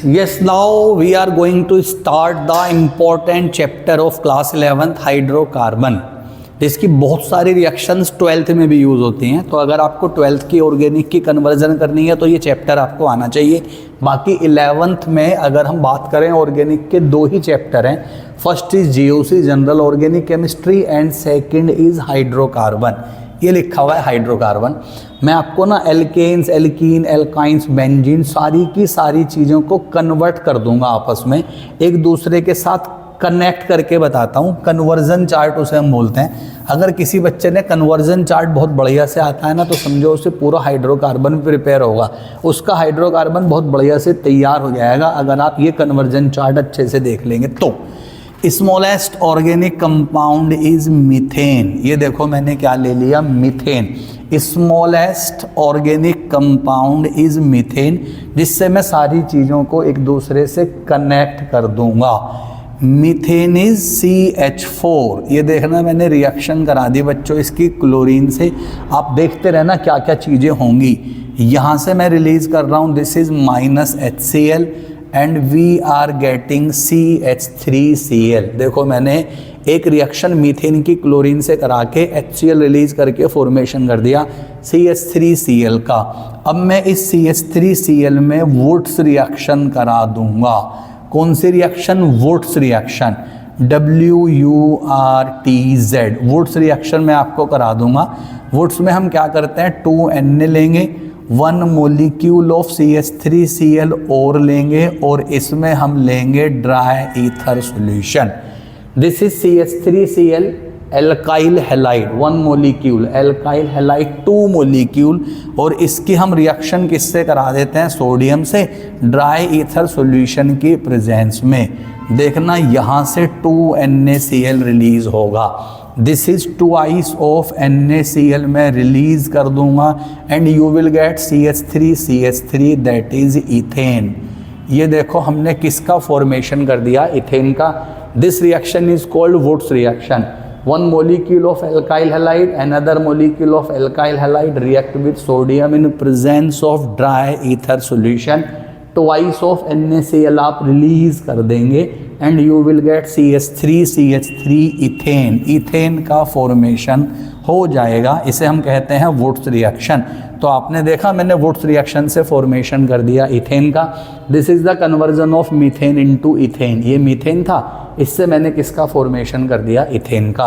Yes, now we are going to start the important chapter of class 11th hydrocarbon, जिसकी बहुत सारी reactions 12th में भी use होती हैं। तो अगर आपको 12th की ऑर्गेनिक की कन्वर्जन करनी है तो ये चैप्टर आपको आना चाहिए। बाकी 11th में अगर हम बात करें ऑर्गेनिक के दो ही चैप्टर हैं, first is GOC general organic chemistry and second is hydrocarbon. ये लिखा हुआ है हाइड्रोकार्बन। मैं आपको ना एल्केन्स, एल्कीन, एल्काइंस, बेंजीन सारी की सारी चीज़ों को कन्वर्ट कर दूंगा, आपस में एक दूसरे के साथ कनेक्ट करके बताता हूँ। कन्वर्जन चार्ट उसे हम बोलते हैं। अगर किसी बच्चे ने कन्वर्जन चार्ट बहुत बढ़िया से आता है ना, तो समझो उसे पूरा हाइड्रोकार्बन प्रिपेयर होगा, उसका हाइड्रोकार्बन बहुत बढ़िया से तैयार हो जाएगा अगर आप ये कन्वर्जन चार्ट अच्छे से देख लेंगे तो। Smallest organic compound is methane. ये देखो मैंने क्या ले लिया, methane. Smallest organic compound is methane, जिससे मैं सारी चीज़ों को एक दूसरे से कनेक्ट कर दूंगा। Methane is CH4। ये देखना मैंने रिएक्शन करा दी बच्चों इसकी क्लोरीन से। आप देखते रहना क्या क्या चीज़ें होंगी। यहाँ से मैं रिलीज कर रहा हूँ, this is -HCl and we are getting CH3Cl। देखो मैंने एक रिएक्शन मीथेन की क्लोरीन से करा के HCl रिलीज करके फॉर्मेशन कर दिया CH3Cl का। अब मैं इस CH3Cl में वुड्स रिएक्शन करा दूंगा। कौन सी reaction? Wurtz reaction, WURTZ। Wurtz reaction मैं आपको करा दूंगा। वुड्स में हम क्या करते हैं, 2Na लेंगे, 1 मोलिक्यूल ऑफ CH3Cl और लेंगे, और इसमें हम लेंगे dry ether solution. This is CH3Cl alkyl halide 1 molecule, alkyl halide 2 molecule, और इसकी हम रिएक्शन किससे करा देते हैं? सोडियम से, ड्राई ईथर सॉल्यूशन की प्रेजेंस में। देखना यहाँ से 2NaCl रिलीज होगा। This is twice of NaCl मैं रिलीज कर दूंगा and you will get CH3 that is ethane. ये देखो हमने किसका फॉर्मेशन कर दिया? इथेन का। This reaction is called Wurtz reaction. 1 molecule of alkyl halide, another molecule of alkyl halide react with sodium in presence of dry ether solution. Twice of NaCl आप release कर देंगे and you will get CH3 ethane. Ethane का formation हो जाएगा। इसे हम कहते हैं वुड्स रिएक्शन। तो आपने देखा मैंने वुड्स रिएक्शन से फॉर्मेशन कर दिया इथेन का। This is the conversion of methane into ethane. ये मीथेन था, इससे मैंने किसका फॉर्मेशन कर दिया? इथेन का।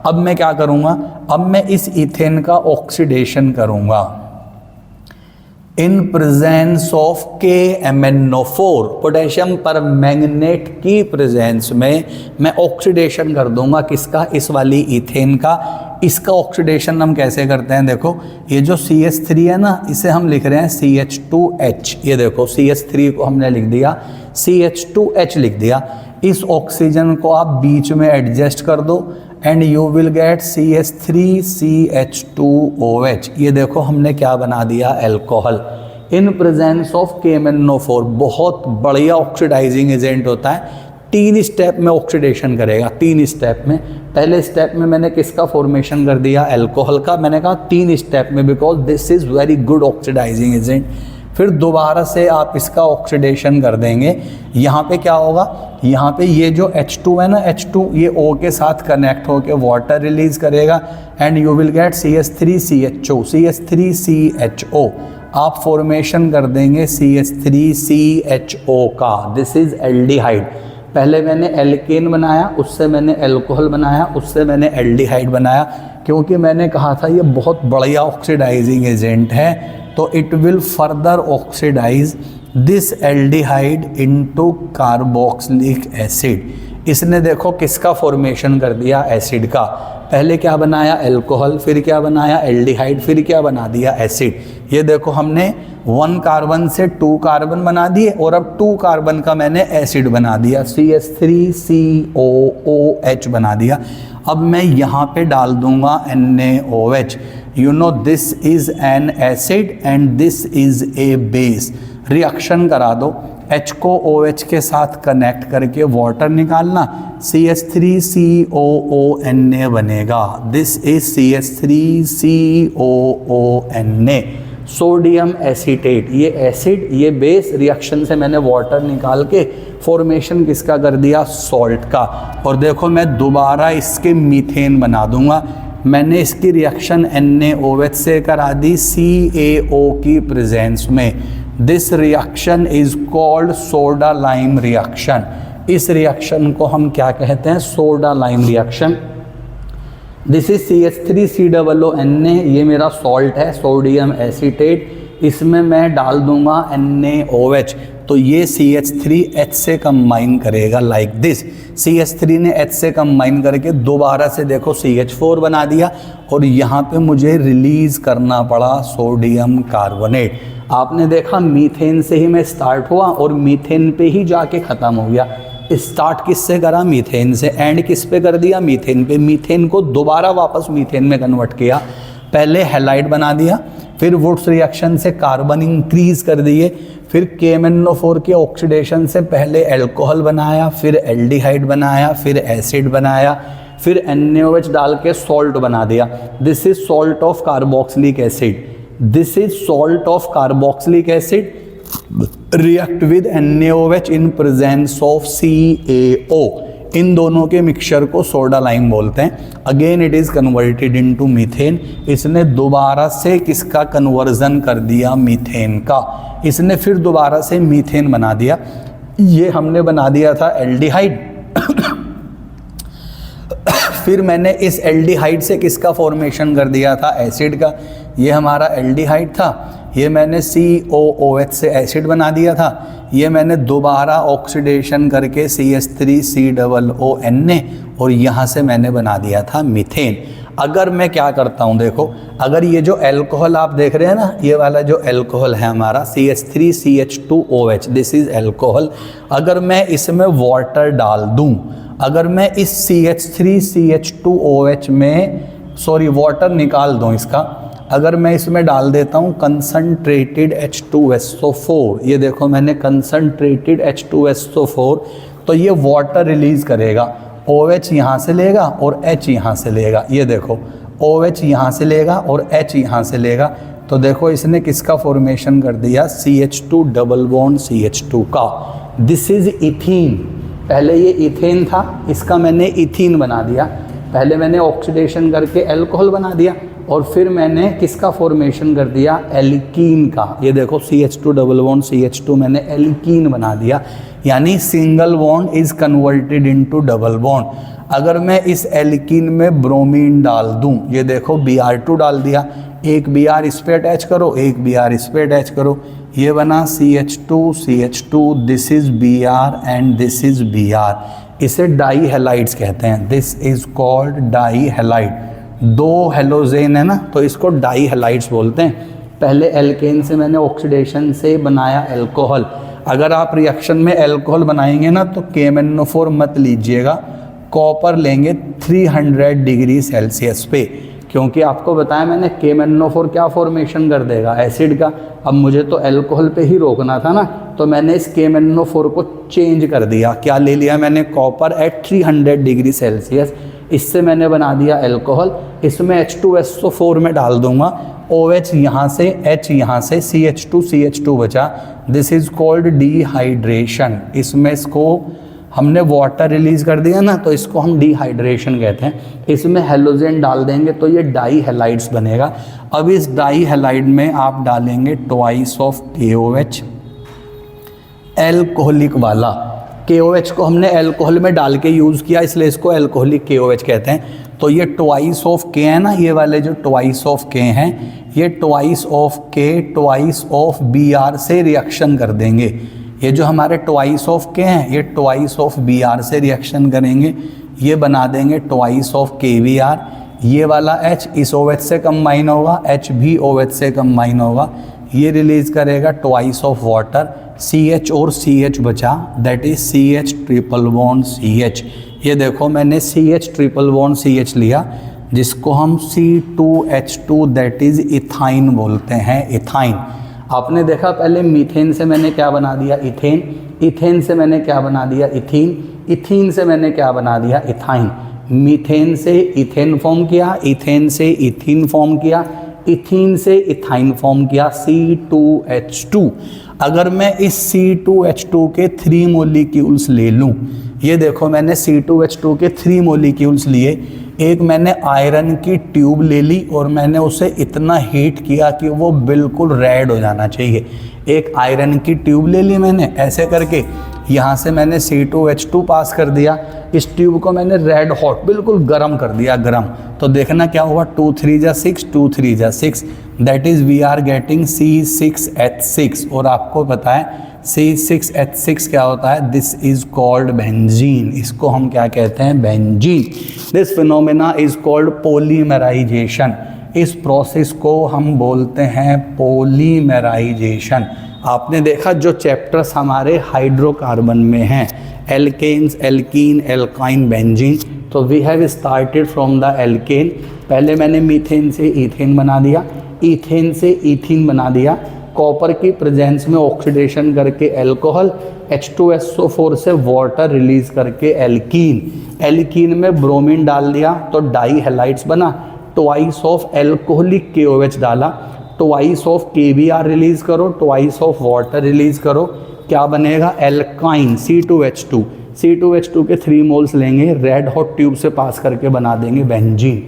अब मैं क्या करूँगा? अब मैं इस इथेन का ऑक्सीडेशन करूँगा in presence of KMnO4, potassium permanganate की प्रेजेंस में मैं ऑक्सीडेशन कर दूंगा किसका? इस वाली इथेन का। इसका ऑक्सीडेशन हम कैसे करते हैं? देखो ये जो CH3 है ना, इसे हम लिख रहे हैं CH2H। ये देखो CH3 को हमने लिख दिया CH2H लिख दिया। इस ऑक्सीजन को आप बीच में एडजस्ट कर दो and you will get CH3CH2OH। ये देखो हमने क्या बना दिया? Alcohol in presence of KMnO4। बहुत बढ़िया ऑक्सीडाइजिंग एजेंट होता है। 3 स्टेप में ऑक्सीडेशन करेगा, 3 स्टेप में। पहले स्टेप में मैंने किसका फॉर्मेशन कर दिया? अल्कोहल का। मैंने कहा 3 स्टेप में, because this is very good oxidising agent. फिर दोबारा से आप इसका ऑक्सीडेशन कर देंगे। यहाँ पे क्या होगा? यहाँ पे ये जो H2 है ना, H2 ये O के साथ कनेक्ट होकर वाटर रिलीज करेगा and you will get CH3CHO। आप फॉर्मेशन कर देंगे CH3CHO का। This is aldehyde. पहले मैंने एल्केन बनाया, उससे मैंने अल्कोहल बनाया, उससे मैंने एल्डिहाइड बनाया, क्योंकि मैंने कहा था ये बहुत बढ़िया ऑक्सीडाइजिंग एजेंट है। तो it will further oxidise this aldehyde into carboxylic acid. इसने देखो किसका फॉर्मेशन कर दिया? एसिड का। पहले क्या बनाया? अल्कोहल, फिर क्या बनाया? एल्डिहाइड, फिर क्या बना दिया? एसिड। ये देखो हमने 1 कार्बन से 2 कार्बन बना दिए और अब 2 कार्बन का मैंने एसिड बना दिया, CH3COOH बना दिया। अब मैं यहाँ पे डाल दूंगा NaOH। You know this is an acid and this is a base. Reaction करा दो, H को OH के साथ कनेक्ट करके वाटर निकालना, CH3COONA बनेगा। This is CH3COONA। Sodium acetate, ये एसिड ये बेस, रिएक्शन से मैंने वाटर निकाल के फॉर्मेशन किसका कर दिया, सॉल्ट का। और देखो मैं दोबारा इसके मीथेन बना दूंगा। मैंने इसकी रिएक्शन NaOH से करा दी CaO की प्रेजेंस में। This reaction is called soda lime reaction. इस रिएक्शन को हम क्या कहते हैं, soda lime reaction. This is CH3COONA, ये मेरा सॉल्ट है सोडियम एसीटेट, इसमें मैं डाल दूंगा NaOH, तो ये CH3H से कंबाइन करेगा लाइक दिस। CH3 ने H से कंबाइन करके दोबारा से देखो CH4 बना दिया और यहाँ पे मुझे रिलीज करना पड़ा सोडियम कार्बोनेट। आपने देखा मीथेन से ही मैं स्टार्ट हुआ और मीथेन पे ही जाके ख़त्म हो गया। स्टार्ट किससे करा, मीथेन से, एंड किस पे कर दिया, मीथेन पे। मीथेन को दोबारा वापस मीथेन में कन्वर्ट किया, पहले हैलाइड बना दिया, फिर वुड्स रिएक्शन से कार्बन इंक्रीज कर दिए, फिर KMnO4 के ऑक्सीडेशन से पहले अल्कोहल बनाया, फिर एल्डिहाइड बनाया, फिर एसिड बनाया, फिर NaOH डाल के सॉल्ट बना दिया। This is salt of carboxylic acid, this is salt of carboxylic acid react with NaOH in presence of CaO। इन दोनों के मिक्सचर को सोडा लाइम बोलते हैं। Again it is converted into methane. इसने दोबारा से किसका कन्वर्जन कर दिया, मीथेन का। इसने फिर दोबारा से मीथेन बना दिया। ये हमने बना दिया था एल्डिहाइड। फिर मैंने इस एल्डिहाइड से किसका फॉर्मेशन कर दिया था, एसिड का। ये हमारा एल्डिहाइड था, ये मैंने COOH से एसिड बना दिया था। ये मैंने दोबारा ऑक्सीडेशन करके CH3COONA और यहाँ से मैंने बना दिया था मीथेन। अगर मैं क्या करता हूँ, देखो अगर ये जो अल्कोहल आप देख रहे हैं ना, ये वाला जो अल्कोहल है हमारा CH3CH2OH, दिस इज़ अल्कोहल। अगर मैं इसमें वाटर डाल दूँ, अगर मैं इस CH3CH2OH में वाटर निकाल दूँ इसका, अगर मैं इसमें डाल देता हूँ कंसनट्रेटेड H2SO4, ये देखो मैंने कंसनट्रेटेड H2SO4, तो ये वाटर रिलीज करेगा। OH यहाँ से लेगा और H यहाँ से लेगा। ये देखो OH यहाँ से लेगा और H यहाँ से लेगा, तो देखो इसने किसका फॉर्मेशन कर दिया, CH2 डबल बॉन्ड CH2 का। This is ethene. पहले ये इथेन था, इसका मैंने इथीन बना दिया। पहले मैंने ऑक्सीडेशन करके अल्कोहल बना दिया और फिर मैंने किसका फॉर्मेशन कर दिया, एल्कीन का। ये देखो CH2 डबल बॉन्ड CH2 मैंने एल्कीन बना दिया, यानी single bond is converted into double bond. अगर मैं इस एल्कीन में ब्रोमीन डाल दूं, ये देखो Br2 डाल दिया, एक Br इस पे अटैच करो, एक Br इस पे अटैच करो, ये बना CH2, this is Br and this is Br। इसे डाई हैलाइड्स कहते हैं। This is called dihalide. दो हेलोजेन है ना, तो इसको डाई हैलाइड्स बोलते हैं। पहले एल्केन से मैंने ऑक्सीडेशन से बनाया अल्कोहल। अगर आप रिएक्शन में अल्कोहल बनाएंगे ना, तो KMnO4 मत लीजिएगा, कॉपर लेंगे 300 डिग्री सेल्सियस पे, क्योंकि आपको बताया मैंने KMnO4 क्या फॉर्मेशन कर देगा, एसिड का। अब मुझे तो अल्कोहल पे ही रोकना था ना, तो मैंने इस KMnO4 को चेंज कर दिया। क्या ले लिया मैंने, कॉपर एट 300 डिग्री सेल्सियस। इससे मैंने बना दिया अल्कोहल। इसमें H2SO4 में डाल दूंगा, OH यहाँ से, H यहाँ से, CH2 बचा। This is called dehydration. इसमें इसको हमने वाटर रिलीज कर दिया ना, तो इसको हम डिहाइड्रेशन कहते हैं। इसमें हेलोजेन डाल देंगे तो ये डाई हैलाइड्स बनेगा। अब इस डाई हैलाइड में आप डालेंगे ट्वाइस ऑफ KOH, एल्कोहलिक वाला। KOH को हमने अल्कोहल में डाल के यूज़ किया, इसलिए इसको अल्कोहलिक KOH कहते हैं। तो ये ट्वाइस ऑफ K है ना, ये वाले जो ट्वाइस ऑफ K हैं, ये twice of K twice of Br से रिएक्शन कर देंगे। ये जो हमारे ट्वाइस ऑफ K हैं, ये ट्वाइस ऑफ Br से रिएक्शन करेंगे, ये बना देंगे ट्वाइस ऑफ KBr। ये वाला H इस OH से कंबाइन होगा, H भी OH से कंबाइन होगा, ये रिलीज करेगा ट्वाइस ऑफ वाटर, CH और CH बचा, that is CH triple bond CH। ये देखो मैंने CH ट्रिपल बॉन्ड CH लिया, जिसको हम C2H2 दैट इज इथाइन बोलते हैं, इथाइन। आपने देखा पहले मीथेन से मैंने क्या बना दिया, इथेन। इथेन से मैंने क्या बना दिया, इथीन। इथीन से मैंने क्या बना दिया, इथाइन। मीथेन से इथेन फॉर्म किया, इथेन से इथीन फॉर्म किया, इथीन से इथाइन फॉर्म किया C2H2। अगर मैं इस C2H2 के 3 मॉलिक्यूल्स ले लूँ, ये देखो मैंने C2H2 के 3 मॉलिक्यूल्स लिए, एक मैंने आयरन की ट्यूब ले ली और मैंने उसे इतना हीट किया कि वो बिल्कुल रेड हो जाना चाहिए। एक आयरन की ट्यूब ले ली मैंने, ऐसे करके यहाँ से मैंने C2H2 पास कर दिया, इस ट्यूब को मैंने रेड हॉट बिल्कुल गर्म कर दिया, गर्म। तो देखना क्या हुआ, 2 3 जा 6, 2 3 जा 6, that is we are getting C6H6। और आपको पता है C6H6 क्या होता है, दिस इज़ कॉल्ड बेंजीन। इसको हम क्या कहते हैं, benzene. This phenomena is called polymerisation. इस प्रोसेस को हम बोलते हैं पॉलीमराइजेशन। आपने देखा जो चैप्टर्स हमारे हाइड्रोकार्बन में हैं, एल्केन्स, एल्कीन, एल्काइन, बेंजीन, तो we have started from the alkane. पहले मैंने मीथेन से ईथेन बना दिया, ईथेन से ईथीन बना दिया, कॉपर की प्रेजेंस में ऑक्सीडेशन करके एल्कोहल, H2SO4 से वाटर रिलीज करके एल्कीन, एल्कीन में ब्रोमीन डाल दिया तो डाई हैलाइड्स बना, ट्वाइस ऑफ एल्कोहलिक KOH डाला, ट्वाइस ऑफ KBr रिलीज करो, ट्वाइस ऑफ वाटर रिलीज करो, क्या बनेगा, एल्काइन C2H2। C2H2 के 3 मोल्स लेंगे, रेड हॉट ट्यूब से पास करके बना देंगे बेंजीन।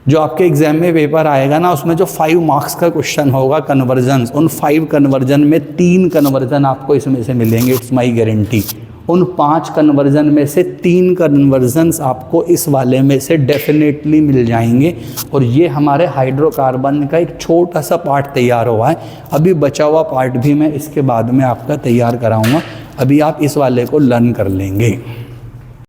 जो आपके एग्जाम में पेपर आएगा ना, उसमें जो 5 मार्क्स का क्वेश्चन होगा कन्वर्जन्स, उन 5 कन्वर्जन में 3 कन्वर्जन आपको इसमें से मिलेंगे, इट्स माई गारंटी। उन 5 कन्वर्जन में से 3 कन्वर्जन्स आपको इस वाले में से डेफिनेटली मिल जाएंगे। और ये हमारे हाइड्रोकार्बन का एक छोटा सा पार्ट तैयार हुआ है, अभी बचा हुआ पार्ट भी मैं इसके बाद में आपका तैयार कराऊंगा, अभी आप इस वाले को लर्न कर लेंगे।